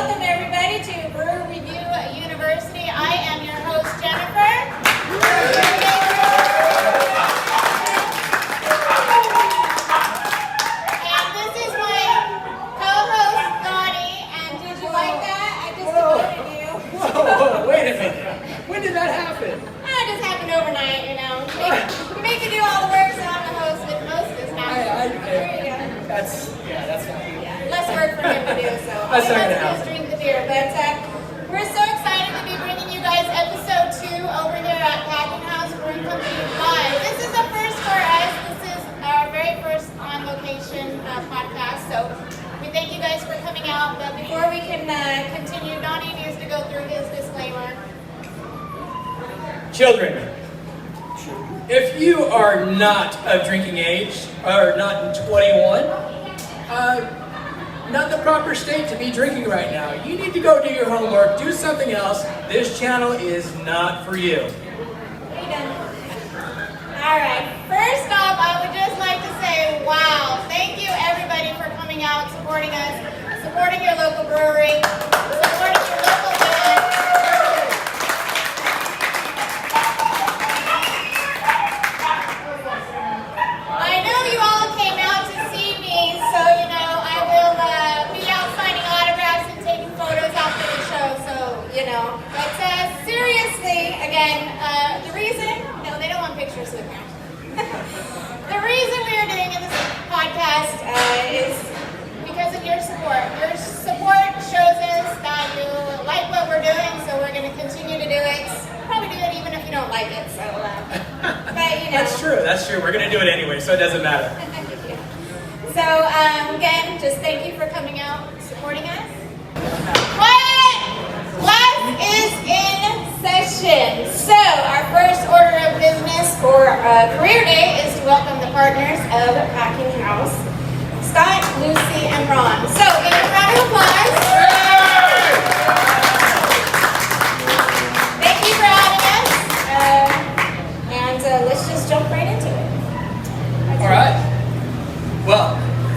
welcome everybody to Brew University. I am your host, Jennifer. And this is my co-host, Donnie. And did you like that? I just demoted you. Whoa, wait a minute. When did that happen? It just happened overnight, you know. You make you do all the work, so I'm the host, but most of this happens. There you go. That's not good. Less work for him to do, so all he has to do is drink the beer. But we're so excited to be bringing you guys episode 2 over here at PackingHouse Brewing Company Live. This is the first for us. This is our very first on location podcast. So we thank you guys for coming out. But before we can continue, Donnie needs to go through his disclaimer. Children, if you are not of drinking age or not 21, not the proper state to be drinking right now. You need to go do your homework, do something else. This channel is not for you. Alright, first off, I would just like to say, wow, thank you everybody for coming out, supporting us, supporting your local brewery, supporting your local band. I know you all came out to see me, so you know, I will be out signing autographs and taking photos after the show, so you know. But seriously, again, the reason, no, they don't want pictures with me. The reason we are doing this podcast is because of your support. Your support shows us that you like what we're doing, so we're going to continue to do it. Probably do it even if you don't like it, so, but you know. That's true. We're going to do it anyway, so it doesn't matter. So, again, just thank you for coming out, supporting us. Quiet! Class is in session. So, our first order of business for Career Day is to welcome the partners of Packing House, Scott, Lucy, and Ron. So, give a round of applause. Thank you for having us. And let's just jump right into it. All right. Well,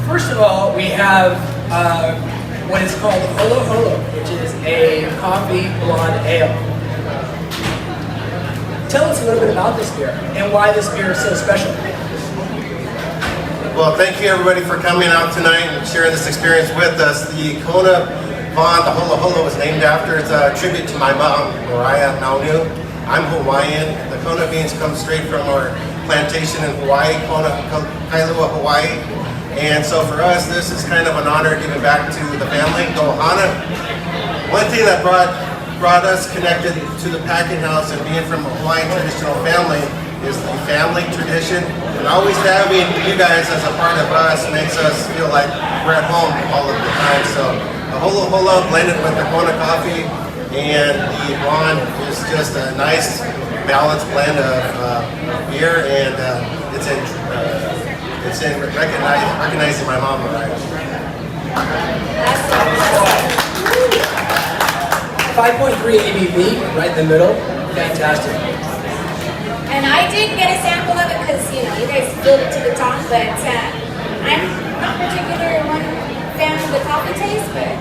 first of all, we have what is called Holo Holo, which is a coffee blonde ale. Tell us a little bit about this beer and why this beer is so special. Well, thank you everybody for coming out tonight and sharing this experience with us. The Kona Vaughn, the Holo Holo, was named after. It's a tribute to my mom, Mariah Naunu. I'm Hawaiian. The Kona beans come straight from our plantation in Hawaii, Kona, Kailua, Hawaii. And so for us, this is kind of an honor giving back to the family, the Ohana. One thing that brought us connected to the Packing House and being from a Hawaiian traditional family is the family tradition. And always having you guys as a part of us makes us feel like we're at home all of the time. So the Holo Holo blended with the Kona coffee and the blonde is just a nice balanced blend of beer, and it's in recognizing my mom, Mariah. 5.3 ABV, right in the middle. Fantastic. And I did get a sample of it because, you know, you guys filled it to the top, but I'm not particularly one fan of the coffee taste, but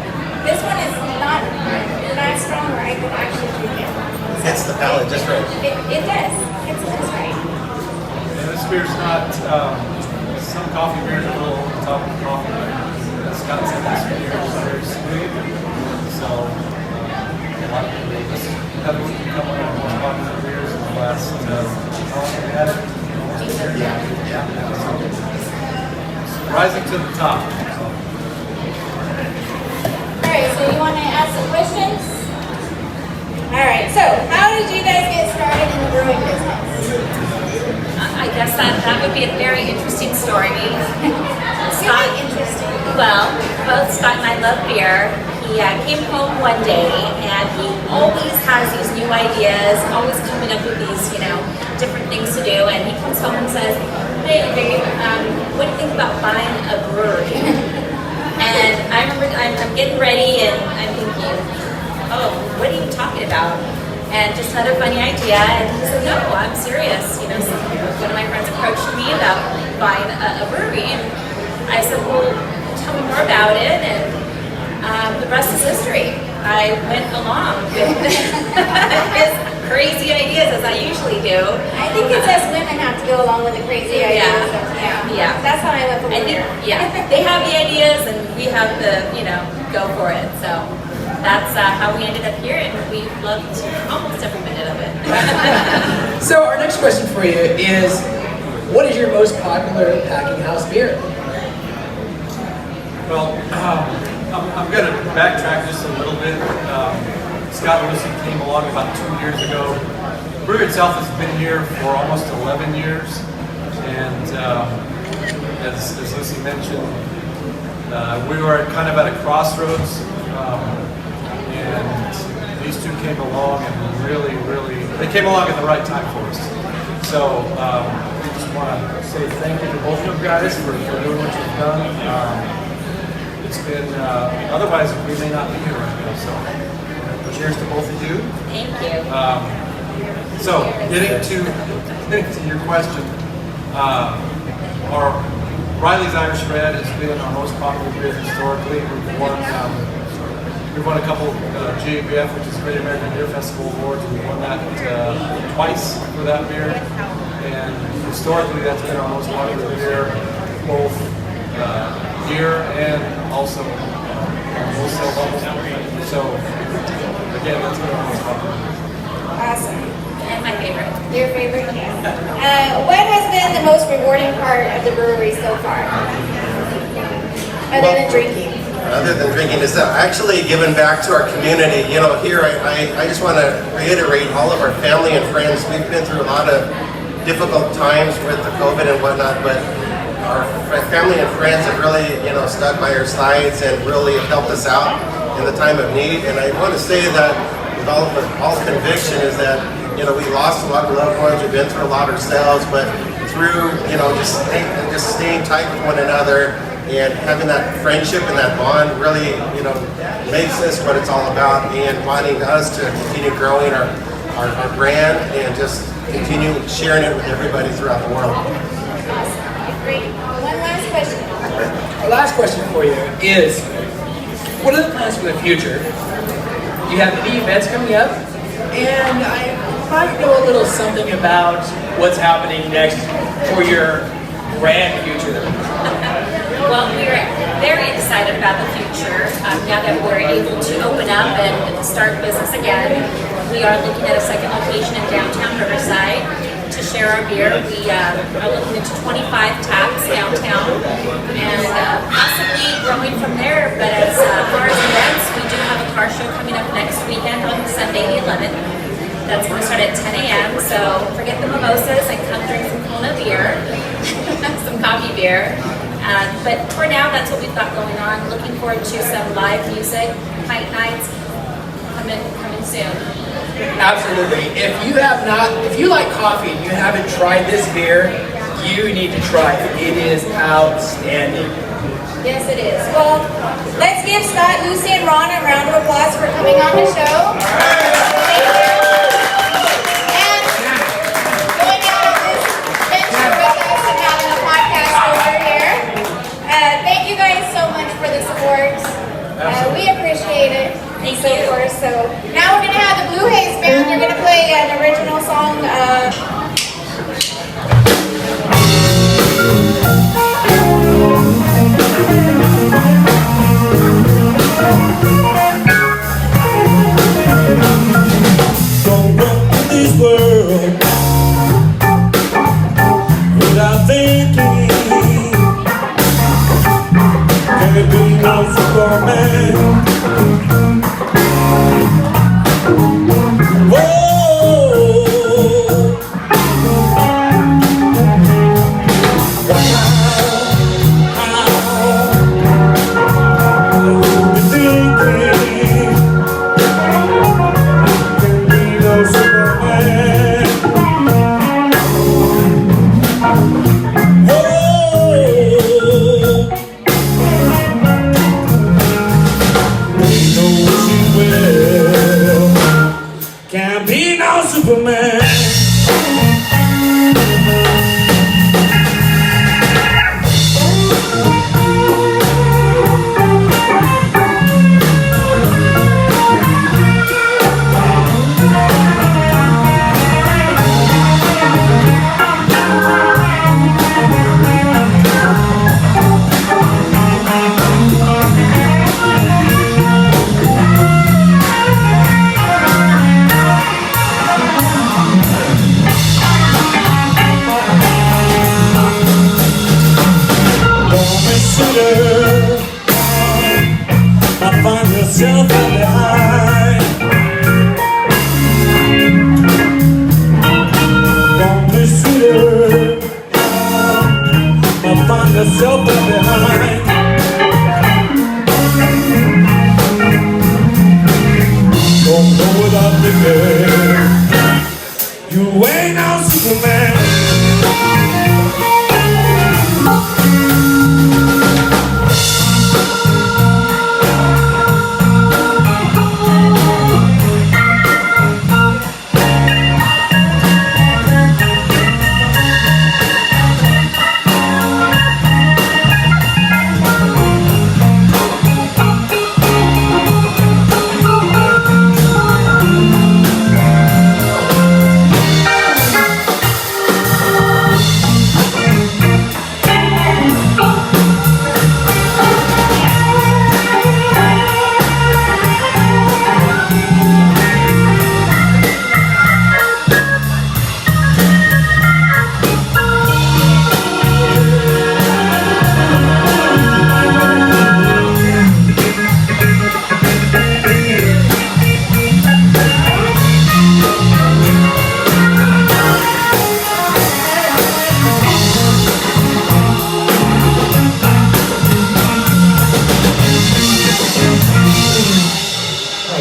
this one is not that strong where I could actually drink it. So It's the palate just right. It does. It's just right. And this beer's not, some coffee beers are a little over the top of the coffee, but Scott said this beer is very smooth. So, a lot of people just have become one of the most popular beers in the last, how long have we had it? Almost a year. Yeah. So, rising to the top. So. Alright, so you want to ask some questions? Alright, so how did you guys get started in the brewing business? I guess that would be a very interesting story. Scott, Interesting. well, both Scott and I love beer. He came home one day and he always has these new ideas, always coming up with these, you know, different things to do. And he comes home and says, "Hey, babe, what do you think about buying a brewery?" And I remember I'm getting ready and I'm thinking, "Oh, what are you talking about?" And just had a funny idea, and he said, "No, I'm serious." You know, so one of my friends approached me about buying a brewery, and I said, "Well, tell me more about it." And the rest is history. I went along with his crazy ideas as I usually do. I think it's us women have to go along with the crazy ideas. Yeah. That's how I went for I think, winter. yeah, they have the ideas and we have the, go for it. So that's how we ended up here, and we loved almost every minute of it. So our next question for you is, what is your most popular packing house beer? Well, I'm going to backtrack just a little bit. Scott and Lucy came along about 2 years ago. Brew itself has been here for almost 11 years, and as Lucy mentioned, we were kind of at a crossroads, and these two came along and really, they came along at the right time for us. So we just want to say thank you to both of you guys for doing what you've done. It's been, otherwise we may not be here right now, so cheers to both of you. Thank you. So getting to your question, our Riley's Irish Red has been our most popular beer historically. We've won a couple GABF, which is Great American Beer Festival awards. We've won that twice for that beer, and historically that's been our most popular beer, both here and also wholesale level. So again, that's been our most popular beer. Awesome. And my favorite. Your favorite? What has been the most rewarding part of the brewery so far? Other than drinking. Other than drinking, is actually giving back to our community. You know, here I just want to reiterate all of our family and friends. We've been through a lot of difficult times with the COVID and whatnot, but our family and friends have really, stuck by our sides and really helped us out in the time of need. And I want to say that with all conviction is that, we lost a lot of loved ones. We've been through a lot ourselves, but through, just staying tight with one another and having that friendship and that bond really, makes this what it's all about, and wanting us to continue growing our brand and just continue sharing it with everybody throughout the world. Great. One last question. Our last question for you is, what are the plans for the future? Do you have any events coming up? And I might know a little something about what's happening next for your brand future. Well, we're very excited about the future. Now that we're able to open up and start business again, we are looking at a second location in downtown Riverside to share our beer. We are looking into 25 taps downtown and possibly growing from there. But as far as events, we do have a car show coming up next weekend on Sunday the 11th. That's going to start at 10 a.m. So forget the mimosas and come drink some Kona beer, some coffee beer. But for now, that's what we've got going on. Looking forward to some live music, pint nights coming soon. Absolutely. If you like coffee and you haven't tried this beer, you need to try it. It is outstanding. Yes, it is. Well, let's give Scott, Lucy, and Ron a round of applause for coming on the show. Thank you. And going out on this venture with us and having a podcast over here. Thank you guys so much for the support. We appreciate it. Thank so you. forth. So now we're going to have the Blue Haze Band. They're going to play an original song. Don't walk in this world without thinking. Can be no Superman.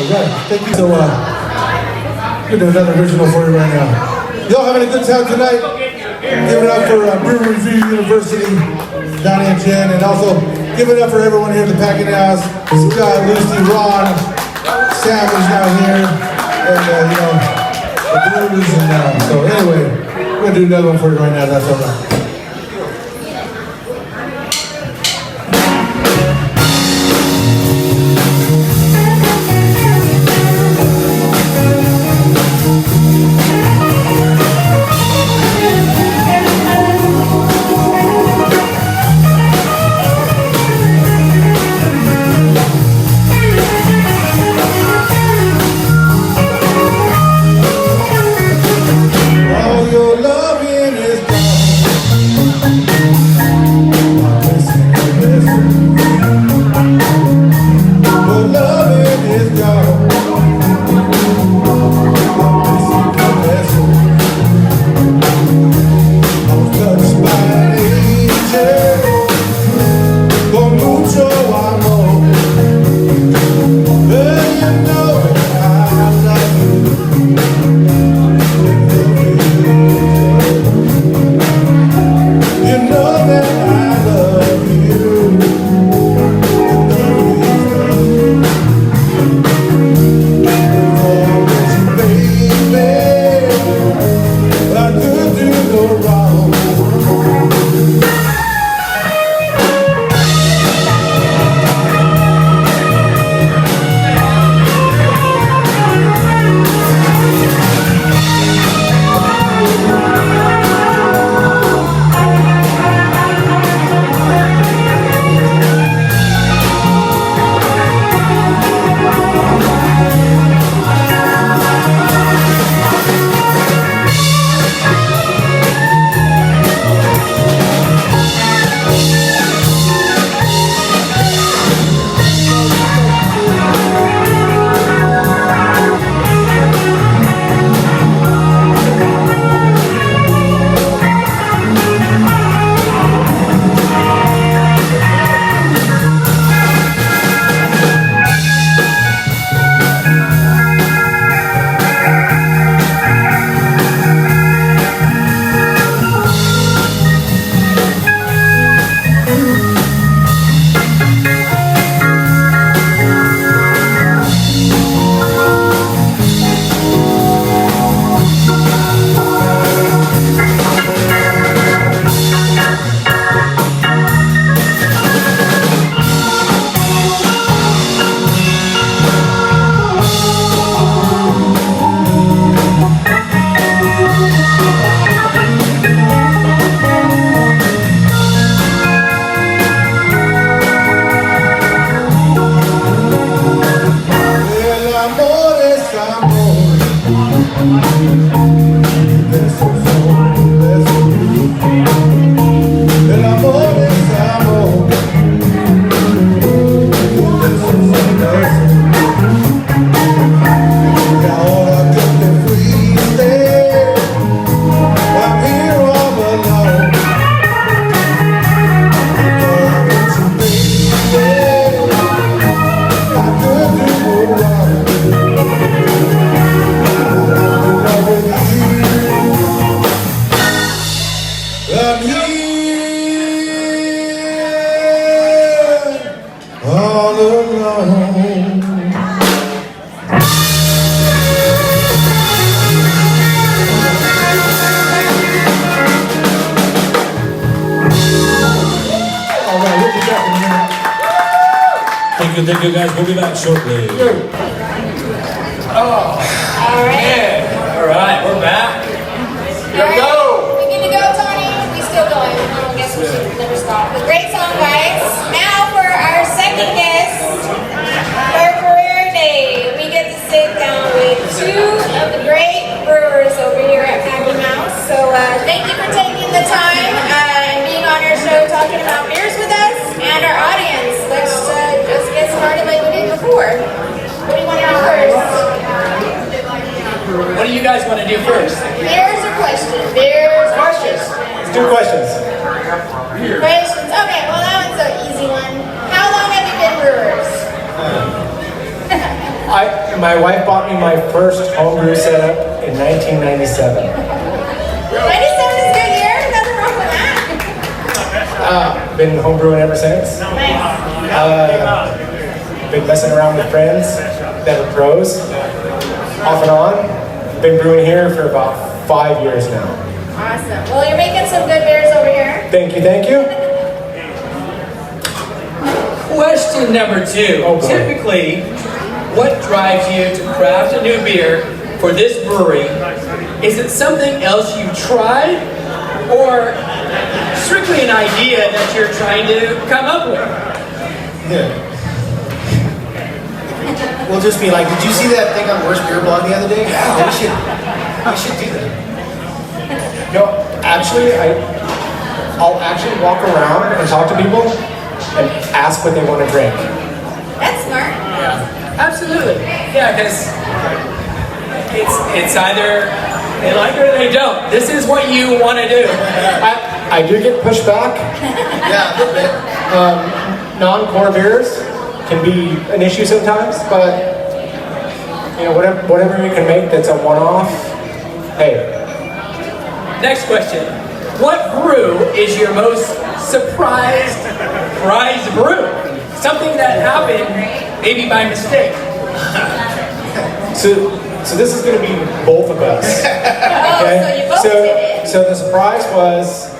right, thank you. So, we're doing another original for you right now. Y'all having a good time tonight? Give it up for Brew University, Donnie and Jen, and also give it up for everyone here at the Packing House. Scott, Lucy, Ron, Sam is now here, and you know, the Blues, and so anyway, we're gonna do another one for you right now. That's all right. All your loving is Thank you guys. We'll be back shortly. Oh, All right. yeah. All right, we're back. All right. We good to go, Tony? We still going. I guess we should never stop. But great song, guys. Now for our second guest, for Career Day, we get to sit down with two of the great brewers over here at PackingHouse. So thank you for taking the time and being on our show, talking about beers with us and our audience. Let's just get started like we did before. What do you want to do first? What do you guys want to do first? Beers or questions? Beers or Questions. Let's do questions. questions? Okay, well that one's an easy one. How long have you been brewers? My wife bought me my first homebrew setup in 1997. 97 is a good year. Nothing wrong with that. Been homebrewing ever since. Been messing around with friends that are pros, off and on. Been brewing here for about 5 years now. Awesome. Well, you're making some good beers over here. Thank you, thank you. Question number 2. Oh, boy. Typically, what drives you to craft a new beer for this brewery? Is it something else you've tried, or strictly an idea that you're trying to come up with? Yeah. We'll just be like, did you see that thing on Worst Beer Blog the other day? Yeah, we should do that. No, actually, I'll actually walk around and talk to people and ask what they want to drink. That's smart. Yeah, absolutely. Yeah, because it's either they like it or they don't. This is what you want to do. I do get pushed back. Yeah, a little bit. Non-core beers can be an issue sometimes, but you know, whatever you can make that's a one-off, hey. Next question. What brew is your most surprise brew? Something that happened maybe by mistake. So this is going to be both of us. So you both did it. So the surprise was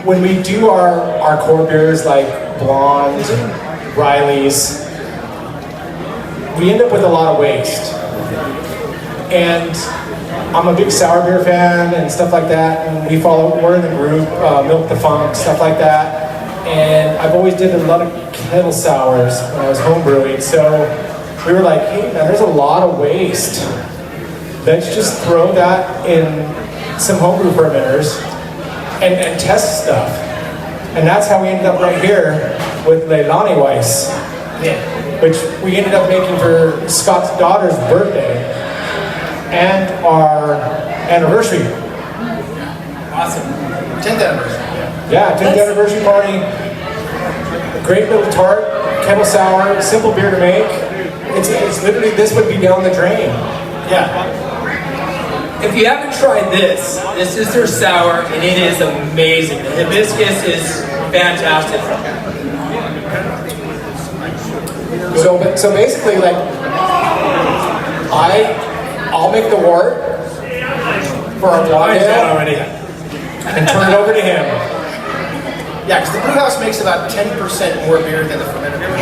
when we do our core beers like Blonde, Riley's, we end up with a lot of waste. And I'm a big sour beer fan and stuff like that, and we're in the group, Milk the Funk, stuff like that. And I've always did a lot of kettle sours when I was home brewing, so we were like, hey man, there's a lot of waste. Let's just throw that in some homebrew fermenters and test stuff. And that's how we ended up right here with Leilani Weiss, which we ended up making for Scott's daughter's birthday and our anniversary. Awesome. 10th anniversary. Yeah, 10th anniversary party. Great little tart, kettle sour, simple beer to make. It's literally, this would be down the drain. Yeah. If you haven't tried this is their sour, and it is amazing. The hibiscus is fantastic. So basically, like, I'll make the wort for our blonde ale already. and turn it over to him. Yeah, because the brew house makes about 10% more beer than the fermented beer.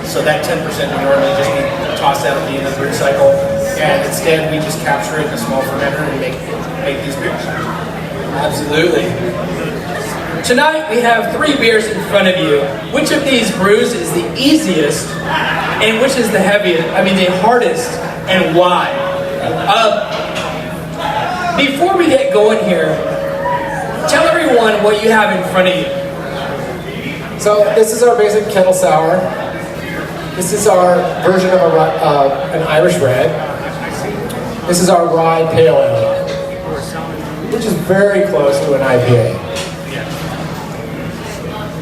So that 10% we normally just need to toss out at the end of the brew cycle. And instead we just capture it in a small fermenter and make these beers. Absolutely. Tonight we have 3 beers in front of you. Which of these brews is the easiest, and which is the heaviest? The hardest, and why? Before we get going here, tell everyone what you have in front of you. So this is our basic kettle sour. This is our version of an Irish red. This is our rye pale ale, which is very close to an IPA.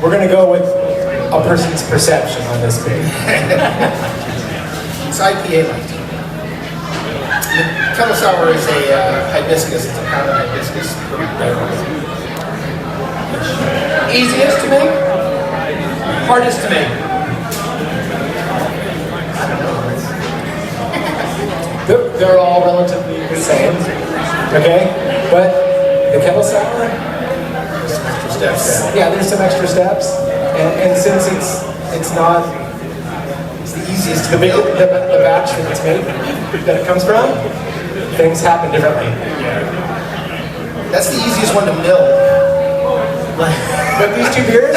We're going to go with a person's perception on this beer. It's IPA light. The kettle sour is a hibiscus. It's a powdered hibiscus. Easiest to make? Hardest to make? They're all relatively the same, okay? But the kettle sour, Steps. yeah, there's some extra steps, and since it's not It's the easiest the to big build. the batch that it's made that it comes from, things happen differently. That's the easiest one to mill. But these 2 beers,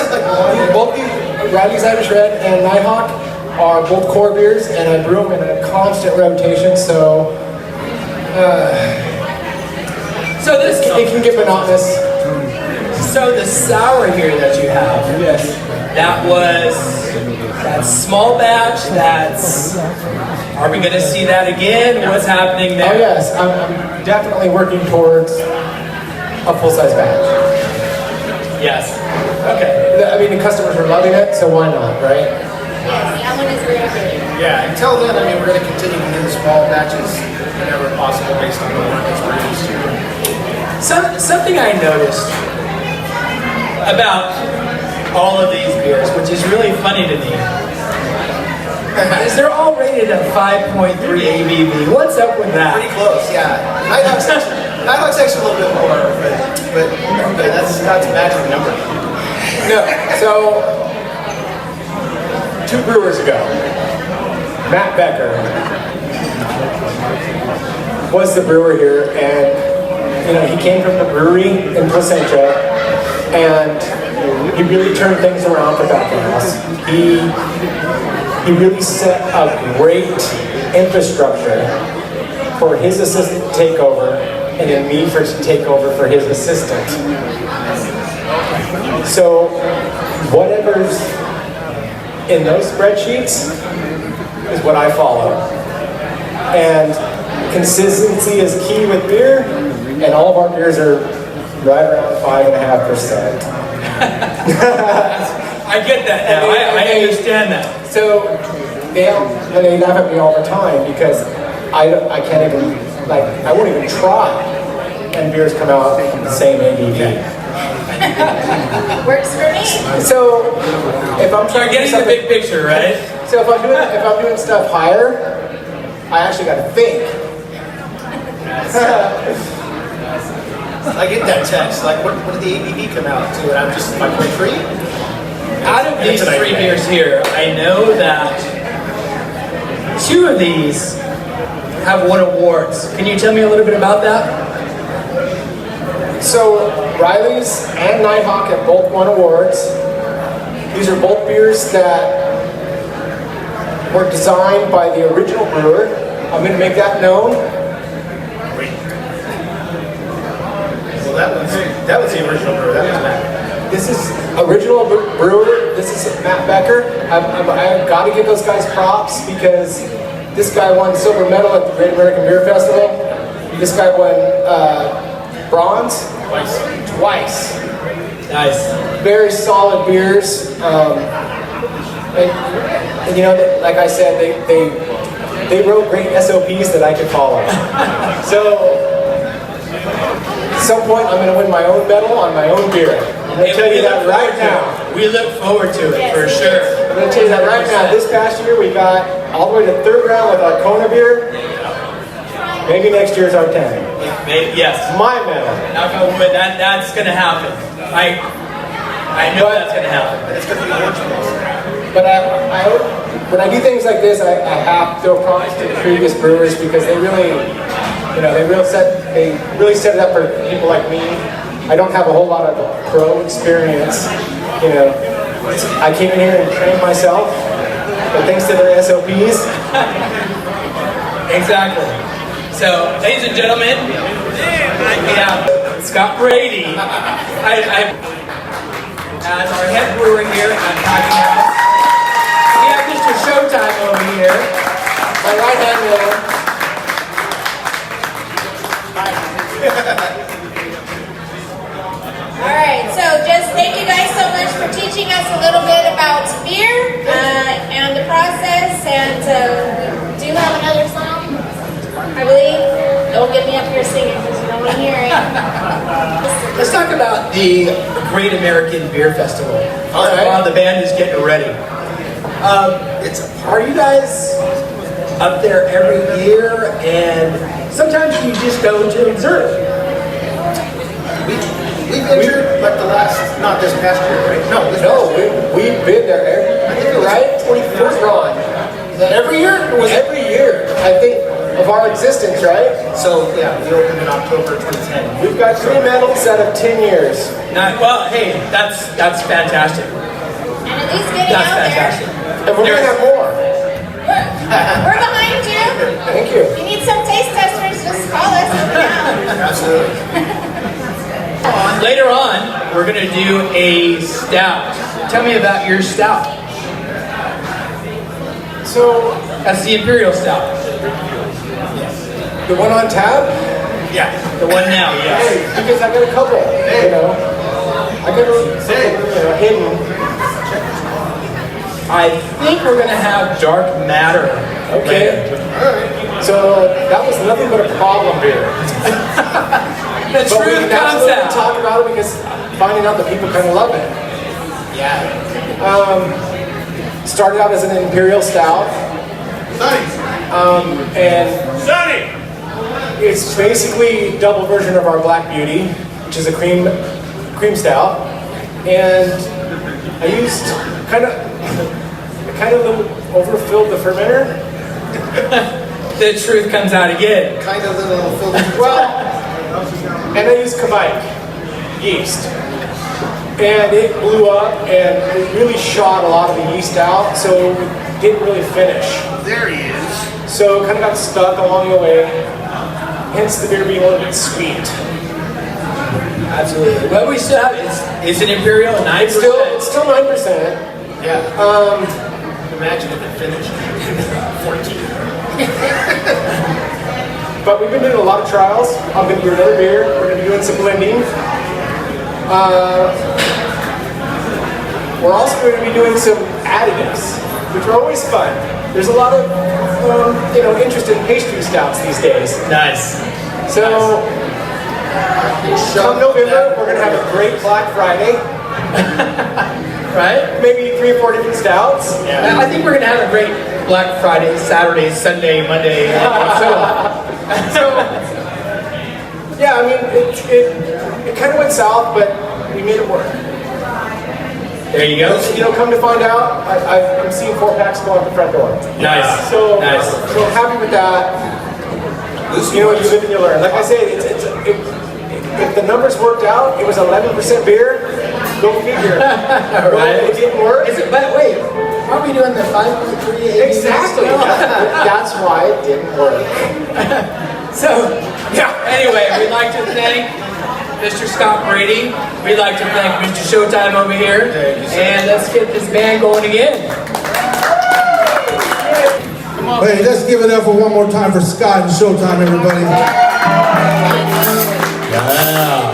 both these Riley's Irish Red and Nighthawk, are both core beers, and I brew them in a constant rotation, so it can get monotonous. So the sour here that you have, that's small batch, are we gonna see that again? What's happening there? Oh yes, I'm definitely working towards a full-size batch. Yes. Okay. The customers are loving it, so why not, right? Yes, that one is really good. Yeah, until then, I mean, we're going to continue to do the small batches whenever possible based on the market's produced. Something I noticed about all of these beers, which is really funny to me, is they're all rated at 5.3 ABV. What's up with that? Pretty close, yeah. Nighthawk's actually a little bit more, but that's not a magic number. No, so 2 brewers ago, Matt Becker was the brewer here, and he came from the brewery in Placentia, and he really turned things around for PackingHouse. He really set a great infrastructure for his assistant to take over, and then me to take over for his assistant. So whatever's in those spreadsheets is what I follow. And consistency is key with beer, and all of our beers are right around 5.5%. I get that now. I understand that. So they laugh at me all the time because I can't even, I won't even try, and beers come out the same ABV. Works for me. So if I'm trying You're getting the big picture, right? So if I'm doing stuff higher, I actually got to think. I get that text, like, what did the ABV come out to? And I'm just 5.3? Out of these 3 beers here, I know that 2 of these have won awards. Can you tell me a little bit about that? So Riley's and Nighthawk have both won awards. These are both beers that were designed by the original brewer. I'm going to make that known. Well, that was the original brewer. That was Matt. This is original brewer. This is Matt Becker. I've got to give those guys props because this guy won silver medal at the Great American Beer Festival. This guy won bronze twice. Nice. Very solid beers. And like I said, they wrote great SOPs that I could follow. So at some point, I'm going to win my own medal on my own beer. I'm going to tell you that right now. We look forward to it, for sure. I'm going to tell you that right now. This past year, we got all the way to 3rd round with our Kona beer. Maybe next year's our 10. Yes. My medal. Knock on wood, that's going to happen. I know that's going to happen. But when I do things like this, I have to throw props to the previous brewers because they really set it up for people like me. I don't have a whole lot of pro experience. I came in here and trained myself, but thanks to their SOPs. Exactly. So, ladies and gentlemen, we have Scott Brady as our head brewer here at PackingHouse. We have Mr. Showtime over here, my right-hand man. All right, so just thank you guys so much for teaching us a little bit about beer and the process. And we do have another song, I believe. Don't get me up here singing because you don't want to hear it. Let's talk about the Great American Beer Festival. All right. While the band is getting ready. Are you guys up there every year, and sometimes you just go to observe? We've entered like the last, not this past year, right? No, We've been there every, right? 24th run. every year? Or was it? Every year, I think, of our existence, right? So, yeah, we opened in October 2010. We've got 3 medals out of 10 years. Well, hey, that's fantastic. And at least getting That's out fantastic. And we're going to have more. We're behind you. Thank you. If you need some taste testers, just call us. We're down. Absolutely. Later on, we're going to do a stout. Tell me about your stout. So, That's the Imperial Stout. the one on tap? Yeah, the one now, yes. Hey, because I got a couple, I got a hidden. I think we're gonna have dark matter. Okay. So that was nothing but a problem beer. The But we truth can comes absolutely out. talk about it because finding out that people kind of love it. Yeah. Started out as an imperial stout. And it's basically a double version of our Black Beauty, which is a cream stout. And I used kind of overfilled the fermenter. The truth comes out again. Kind of little filtered. Well, and I used Kavike yeast. And it blew up and it really shot a lot of the yeast out, so it didn't really finish. There he is. So it kind of got stuck along the way, hence the beer being a little bit sweet. Absolutely. What we still have is an Imperial 9%. It's still 9%. Yeah. Imagine if it finished 14. But we've been doing a lot of trials. I'm going to do another beer. We're going to be doing some blending. We're also going to be doing some additives, which are always fun. There's a lot of interest in pastry stouts these days. Nice. So come November, we're going to have a great Black Friday. Right? Maybe 3 or 4 different stouts. Yeah. I think we're gonna have a great Black Friday, Saturday, Sunday, Monday, and so on. Yeah, I mean, it kind of went south, but we made it work. There you go. Come to find out, I'm seeing 4-packs go out the front door. Nice. So I'm happy with that. You live and you learn. Like I said, if the numbers worked out, it was 11% beer. Go figure. Right. It didn't work. But wait, aren't we doing the 5.3? Exactly. That's why it didn't work. So, yeah. Anyway, we'd like to thank Mr. Scott Brady. We'd like to thank Mr. Showtime over here. And let's get this band going again. Hey, let's give it up for one more time for Scott and Showtime, everybody. Yeah.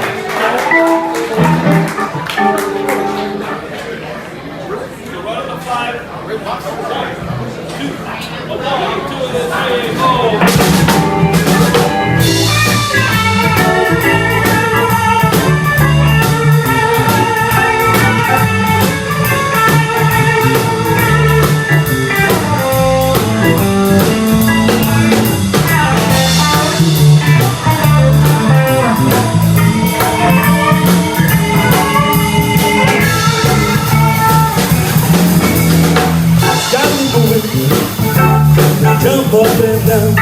Jump up and down.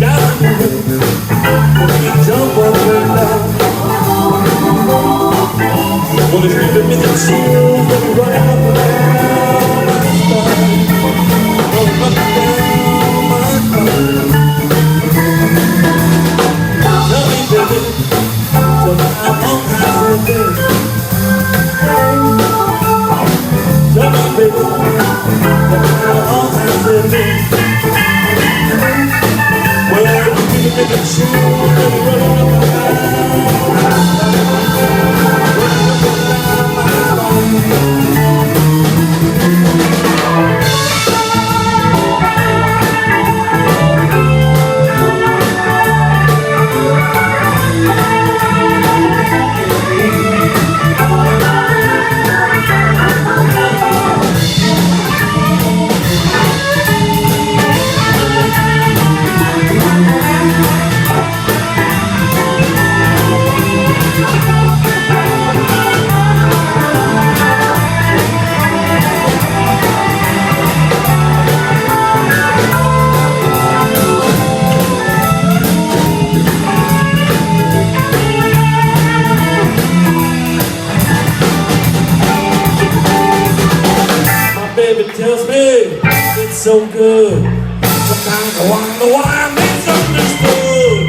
Got to move. Jump up and down. Well, it's giving me the chills that run up and down my spine. Run up and down my spine. Tell me, baby, so I'm on my day. Tell me, baby, all I said is, well, you can make a shoe and run up and tells me it's so good. Sometimes I wonder why I'm misunderstood.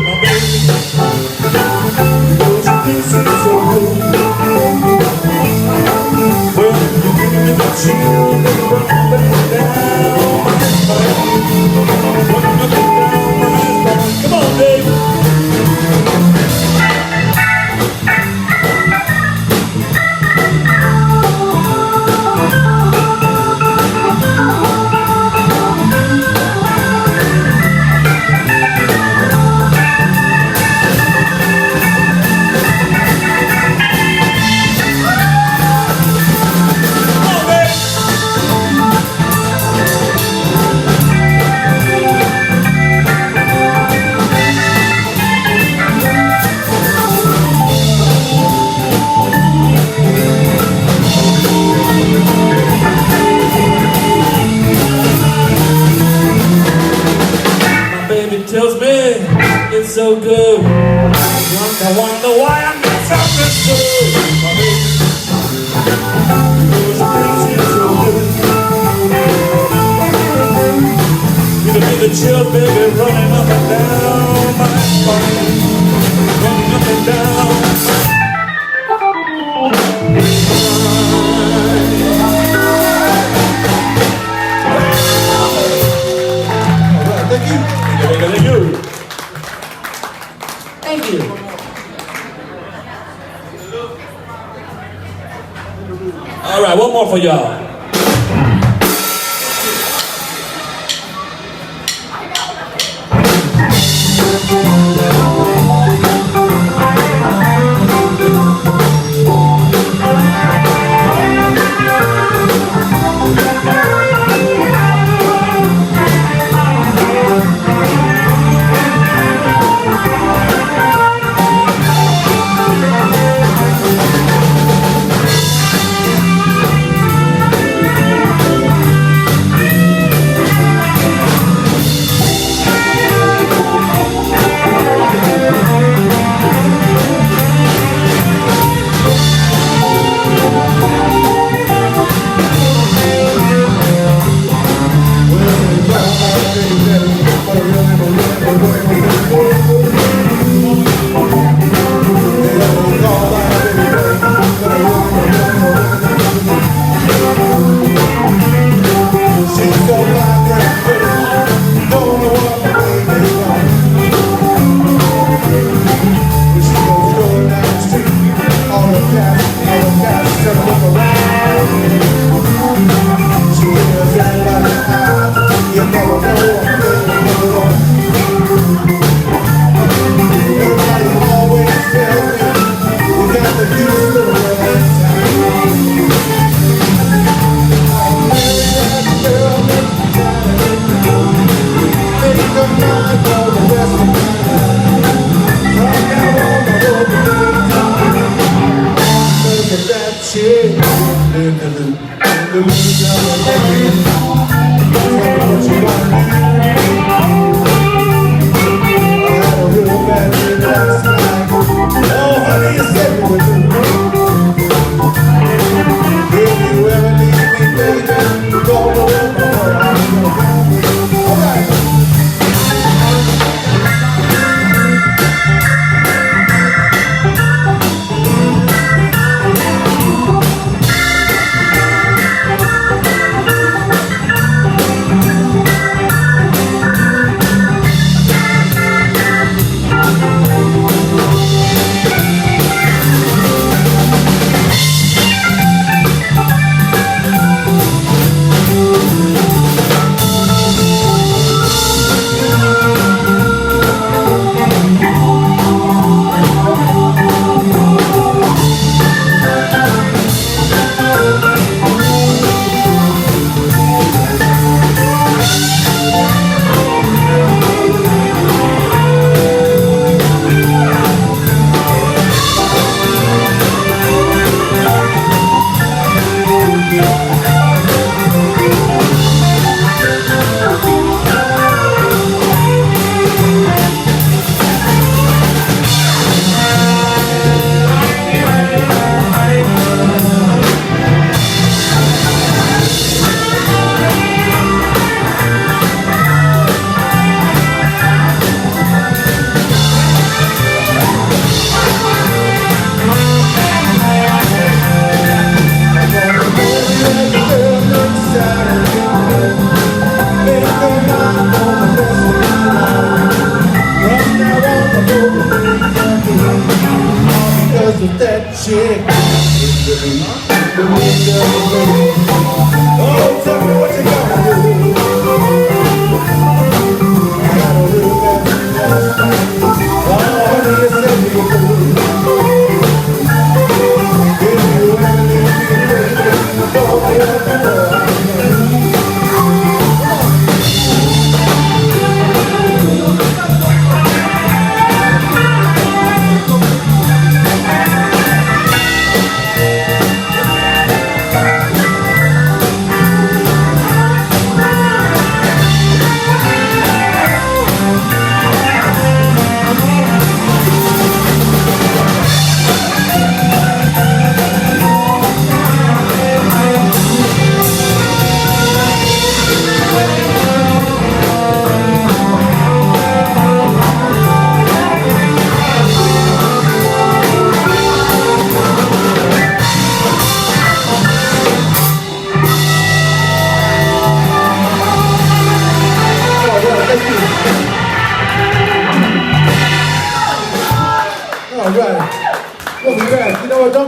My baby, those things seem so good. Well, you give me the chills that run up and down my spine. Run up and down my spine. Come on, baby. so good. Wonder why I get something good. Because it brings you so good. You can feel the chill, baby, running up and down my spine. Running up and down my spine. Thank you. Thank you. All right, one more for y'all.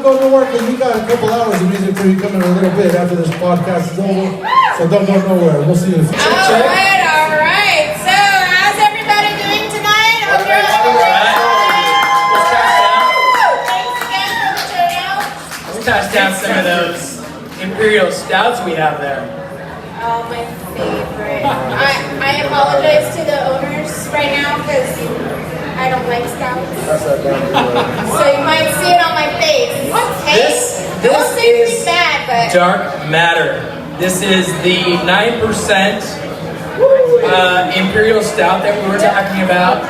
go nowhere because we got a couple hours of music for you coming in a little bit after this podcast is over. So don't go nowhere. We'll see you in a few. All right. So, how's everybody doing tonight? I hope you're all right. Thanks again for the turnout. Let's pass down some of those Imperial Stouts we have there. Oh, my favorite. I apologize to the owners right now because I don't like stouts. So you might see it on my face. Hey, This is bad, but Dark Matter. This is the 9% Imperial Stout that we were talking about.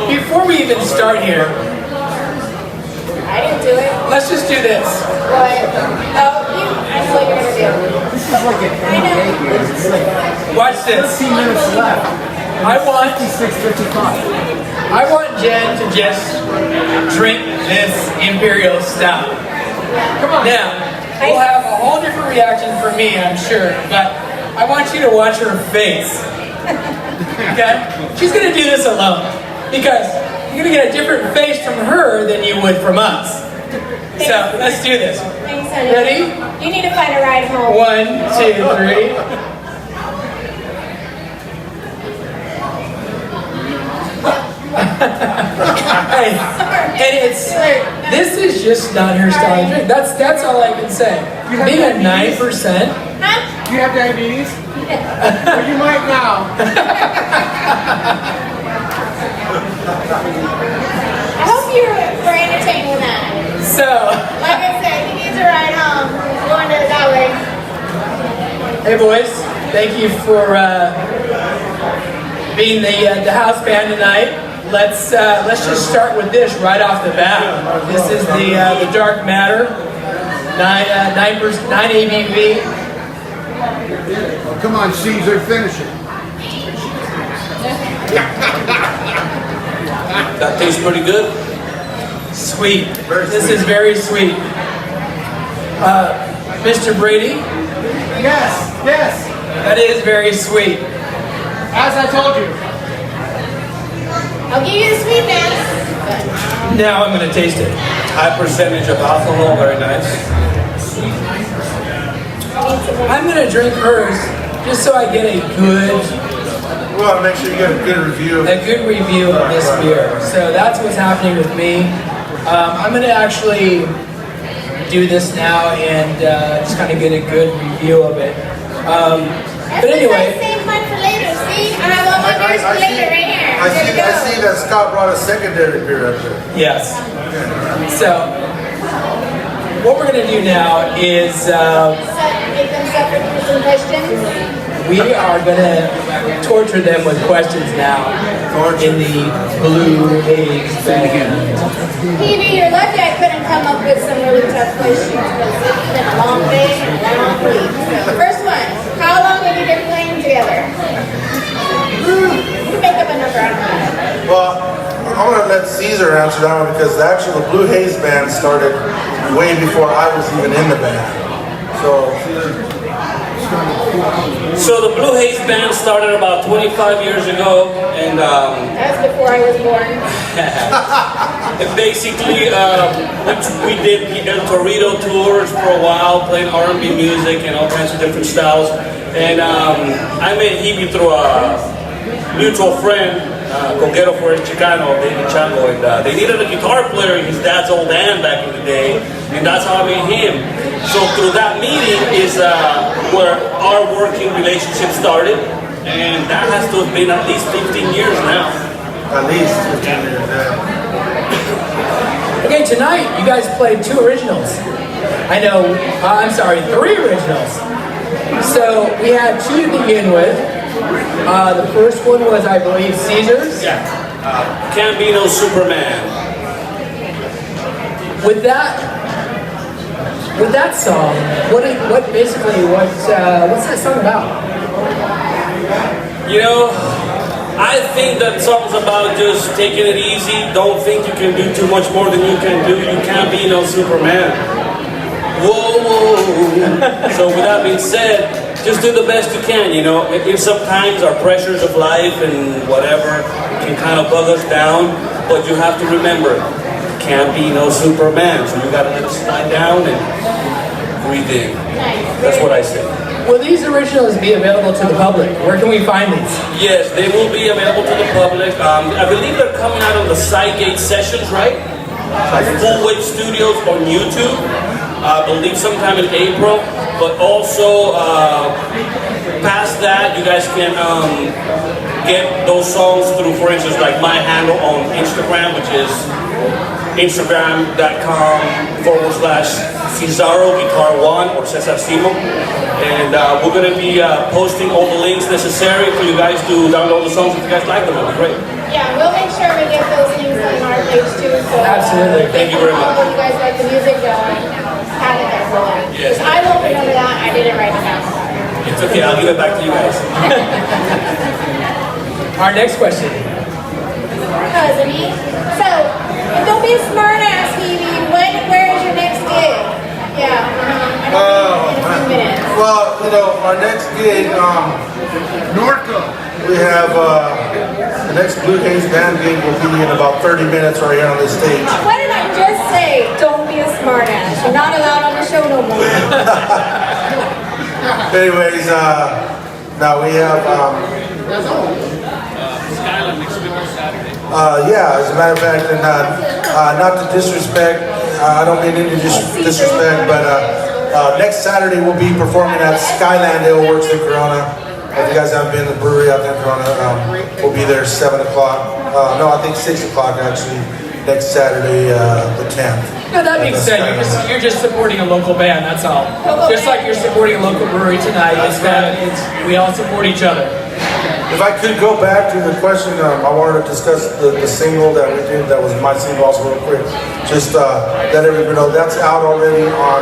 Before we even start here, I didn't do it. let's just do this. What? Oh, I know what you're gonna do. I know. Watch this. 15 minutes left. I want 56:55. I want Jen to just drink this Imperial Stout. Come on. Now, we'll have a whole different reaction from me, I'm sure, but I want you to watch her face. Okay? She's gonna do this alone because you're gonna get a different face from her than you would from us. So let's do this. Thanks, honey. Ready? You need to find a ride home. 1, 2, 3. And this is just not her style of drink. That's all I can say. Being a 9%. Huh? Do you have diabetes? Or you might now. I hope you were entertained with that. So, Like I said, he needs a ride home. He's going to the gallery. hey boys, thank you for being the house band tonight. Let's just start with this right off the bat. This is the Dark Matter, 9 ABV. Oh, come on, Caesar, finish it. That tastes pretty good. Sweet. This is very sweet. Mr. Brady, Yes, yes. that is very sweet. As I told you. I'll give you the sweetness. Now I'm going to taste it. High percentage of alcohol, very nice. I'm going to drink hers just so I get a good We want to make sure you get a good review. review of this beer. So that's what's happening with me. I'm going to actually do this now and just kind of get a good review of it. But anyway, I saved mine for later. See, I have all my beers for later right here. I There you see go. that Scott brought a secondary beer up there. yes. So what we're going to do now is Make them separate for some questions. we are going to torture them with questions now in the Blue Haze Band. PB, you're lucky I couldn't come up with some really tough questions because it's been a long day and a long week. So, first one, how long have you been playing together? You can make up a number, I don't know. Well, I'm going to let Caesar answer that one because actually the Blue Haze Band started way before I was even in the band. So the Blue Haze Band started about 25 years ago, and That's before I was born. and basically we did El Torito tours for a while, playing R&B music and all kinds of different styles. And I met Hebe through a mutual friend, Conguero for El Chicano, David Chango, and they needed a guitar player in his dad's old band back in the day, and that's how I met him. So through that meeting is where our working relationship started, and that has to have been at least 15 years now. At least 15 years now. Okay, tonight you guys played 2 originals. I know, I'm sorry, 3 originals. So we had 2 to begin with. The first one was, I believe, Caesar's. Yeah. Can't be no Superman. With that song, what's that song about? You know, I think that song's about just taking it easy. Don't think you can do too much more than you can do. You can't be no Superman. Whoa, whoa. So with that being said, just do the best you can, you know. If sometimes our pressures of life and whatever can kind of bug us down, but you have to remember, can't be no Superman, so you gotta let it slide down and breathe in. That's what I say. Will these originals be available to the public? Where can we find these? Yes, they will be available to the public. I believe they're coming out on the Sidegate Sessions, right? Full Wave Studios on YouTube. I believe sometime in April. But also, past that, you guys can get those songs through, for instance, like my handle on Instagram, which is Instagram.com/Cesaro Guitar 1 or Cesar Simo. And we're going to be posting all the links necessary for you guys to download the songs if you guys like them. That'd be great. Yeah, we'll make sure we get those links on our page too. So Absolutely. Thank you very much. If you guys like the music, have it there for them. Yes. I won't remember that. I did it right now. It's okay. I'll give it back to you guys. Our next question. Cousin E. So, don't be a smart ass, Hebe. Where is your next gig? Yeah. In a few minutes. Well, you know, our next gig, Norco. we have the next Blue Haze Band gig will be in about 30 minutes right here on this stage. What did I just say? Don't be a smart ass. You're not allowed on the show no more. Anyways, now we have, yeah, as a matter of fact, and not to disrespect, I don't mean any disrespect, but next Saturday we'll be performing at Skyland Ale Works in Corona. If you guys haven't been to the brewery out there in Corona, we'll be there 7 o'clock. No, I think 6 o'clock actually, next Saturday, the 10th. No, that makes sense. You're just supporting a local band, that's all. Just like you're supporting a local brewery tonight, we all support each other. If I could go back to the question, I wanted to discuss the single that we did, that was my single also real quick. Just let everybody know that's out already on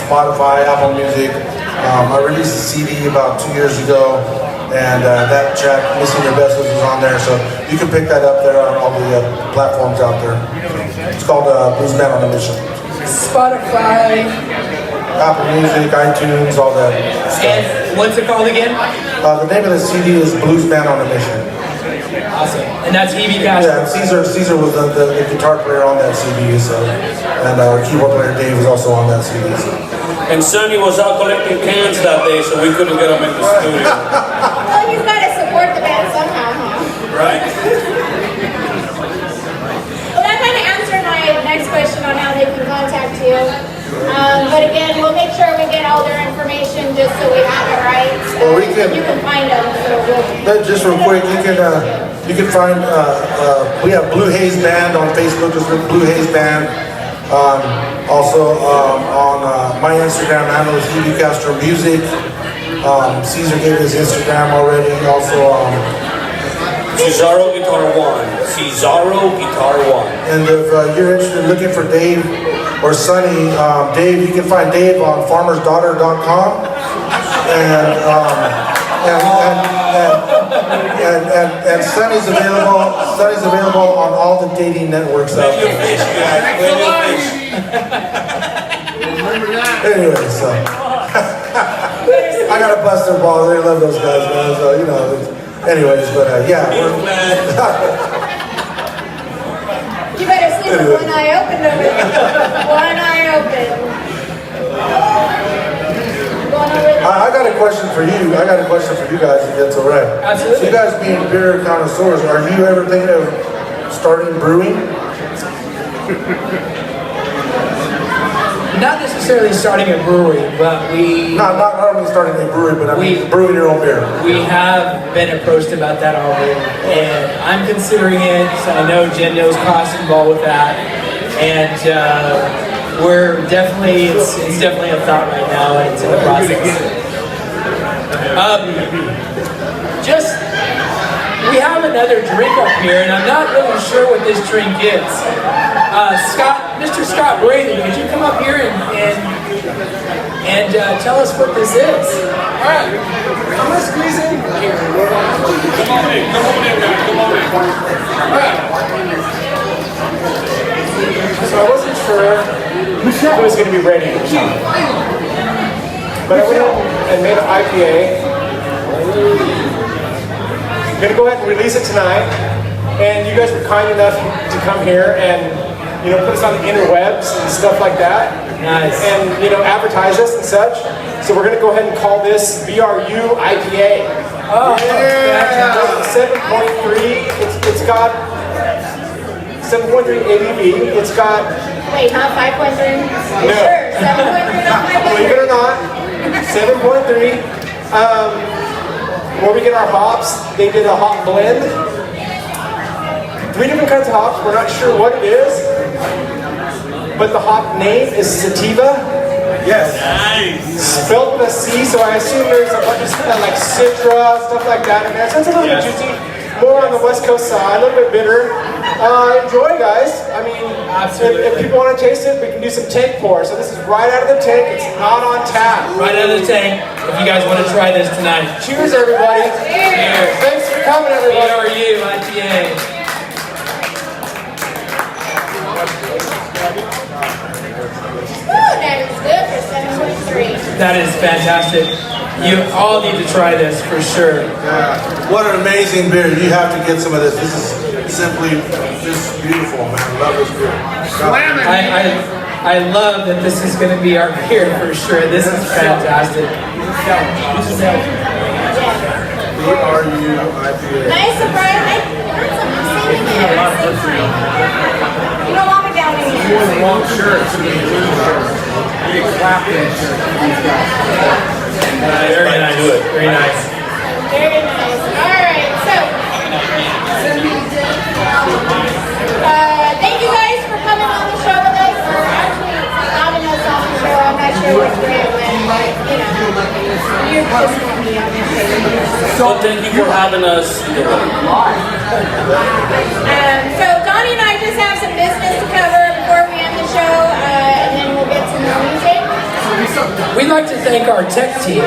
Spotify, Apple Music. I released a CD about 2 years ago, and that track, Missing Your Vessels, is on there, so you can pick that up there on all the platforms out there. It's called Blues Band on a Mission. Spotify. Apple Music, iTunes, all that stuff. And what's it called again? The name of the CD is Blues Band on a Mission. Awesome. And that's Hebe Castro. Yeah, Caesar was the guitar player on that CD, so, and our keyboard player Dave was also on that CD. So. And Sonny was out collecting cans that day, so we couldn't get him in the studio. Well, you've got to support the band somehow, huh? Right? Well, that kind of answered my next question on how they can contact you. But again, we'll make sure we get all their information just so we have it right. Well, we can- You can find them. So Just real quick, you can find we have Blue Haze Band on Facebook. Just look Blue Haze Band. Also on my Instagram handle is Hebe Castro Music. Caesar gave his Instagram already. Also, Cesaro Guitar 1. Cesaro Guitar 1. and if you're interested in looking for Dave or Sonny, Dave, you can find Dave on farmersdaughter.com. And Sonny's available. Sonny's available on all the dating networks out Your there. fish, guys. Wave your fish. Remember that? Anyway, so I gotta bust their balls. They love those guys, man. So you know. Anyways, but yeah. you better sleep with one eye open over there. One eye open. Going over there. I got a question for you. I got a question for you guys, if that's all right. Absolutely. So you guys being beer connoisseurs, are you ever thinking of starting brewing? Not necessarily starting a brewery, but Not only starting a brewery, but I mean brewing your own beer. we have been approached about that already, and I'm considering it. So I know Jen knows costs involved with that, and we're definitely it's definitely a thought right now, and it's in the process. We have another drink up here, and I'm not really sure what this drink is. Mr. Scott Braden, could you come up here and tell us what this is? All right, I'm gonna squeeze in here. Come on in, guys. Come on in. All right. So I wasn't sure who was going to be ready. But I went out and made an IPA. I'm gonna go ahead and release it tonight. And you guys were kind enough to come here and put us on the interwebs and stuff like that. Nice. And advertise us and such. So we're gonna go ahead and call this BRU IPA. Oh, yeah. 7.3. It's got 7.3 ABV. It's got. Wait, not 5.3? No. Sure, 7.3, not 5.3. Believe it or not, 7.3. Where we get our hops, they did a hop blend. 3 different kinds of hops. We're not sure what it is, but the hop name is sativa. Yes. Spelled with a C, so I assume there's a bunch of stuff like citra, stuff like that in there. So it's a little bit juicy, more on the West Coast side, a little bit bitter. Enjoy, guys. I mean, if people want to taste it, we can do some tank pour. So this is right out of the tank. It's not on tap. Right out of the tank. If you guys want to try this tonight. Cheers, everybody. Cheers. Thanks for coming, everybody. BRU IPA. That is good for 7.3. That is fantastic. You all need to try this for sure. Yeah. What an amazing beer. You have to get some of this. This is simply just beautiful, man. Love this beer. I love that this is going to be our beer for sure. This is fantastic. BRU IPA. Nice surprise. I heard something saying it. You don't want me down here. More than one shirt. Big clapping shirt. Very nice. Very nice. Very nice. All right. So, thank you guys for coming on the show with us, or actually having us on the show. I'm not sure what's going to win, but you're just going to be on this show. So thank you for having us. So Donnie and I just have some business to cover before we end the show, and then we'll get to the music. We'd like to thank our tech team.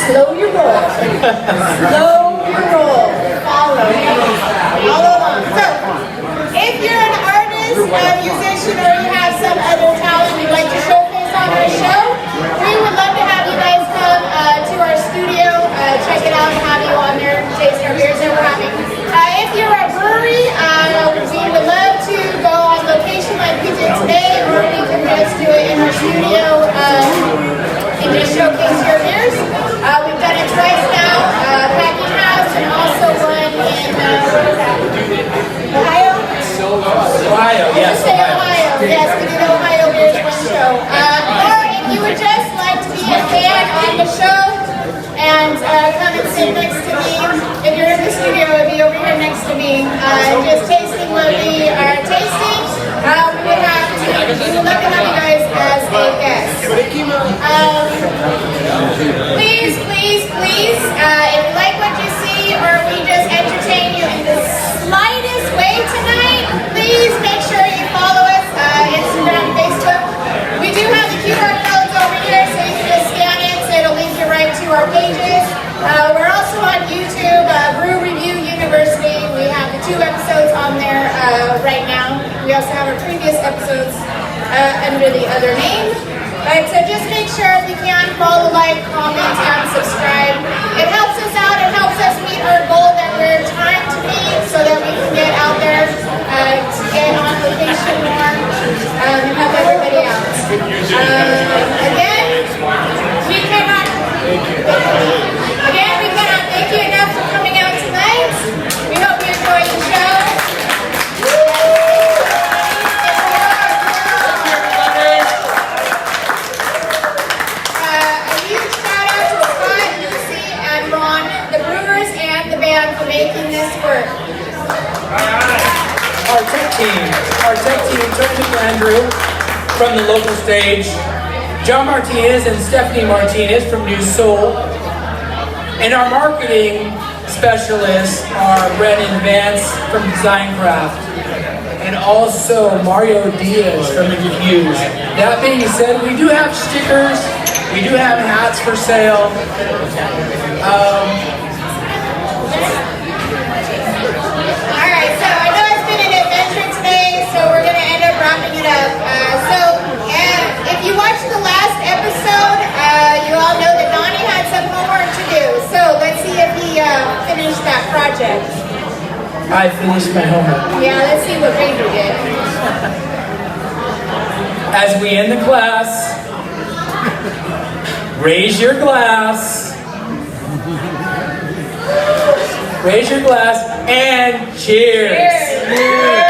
Slow your roll. Slow your roll. Follow along. So, if you're an artist, a musician, or you have some other talent you'd like to showcase on our show, we would love to have you guys come to our studio, check it out, and have you on there taste our beers that we're having. If you're a brewery, we would love to go on location like we did today, or we can just do it in our studio and just showcase your beers. We've done it twice now, PackingHouse, and also one in, where was that? Ohio? Ohio, yes. Ohio. Yes, we did Ohio Beers one show. Or if you would just like to be a fan on the show and come and sit next to me, if you're in the studio, it'd be over here next to me. Just tasting what we are tasting. We would love to have you guys as a guest. Please, if you like what you see, or we just entertain you in the slightest way tonight, please make sure you follow us, Instagram, Facebook. We do have the QR codes over here, so you can just scan it, so it'll link you right to our pages. We're also on YouTube, Brew Review University. We have the 2 episodes on there right now. We also have our previous episodes under the other name. But so just make sure if you can follow, like, comment, and subscribe. It helps us out. It helps us meet our goal that we're trying to meet, so that we can get out there to get on location more and help everybody out. Again, we cannot thank you enough for coming out tonight. We hope you enjoyed the show. For making this work. Our tech team, Tony Andrew from the local stage, John Martinez and Stephanie Martinez from New Soul, and our marketing specialists are Brennan Vance from Design Craft, and also Mario Diaz from The Confused. That being said, we do have stickers, we do have hats for sale. Alright, so I know it's been an adventure today, so we're going to end up wrapping it up. If you watched the last I finished my homework. Yeah, let's see what Ranger did. As we end the class, raise your glass. Raise your glass and cheers. Cheers.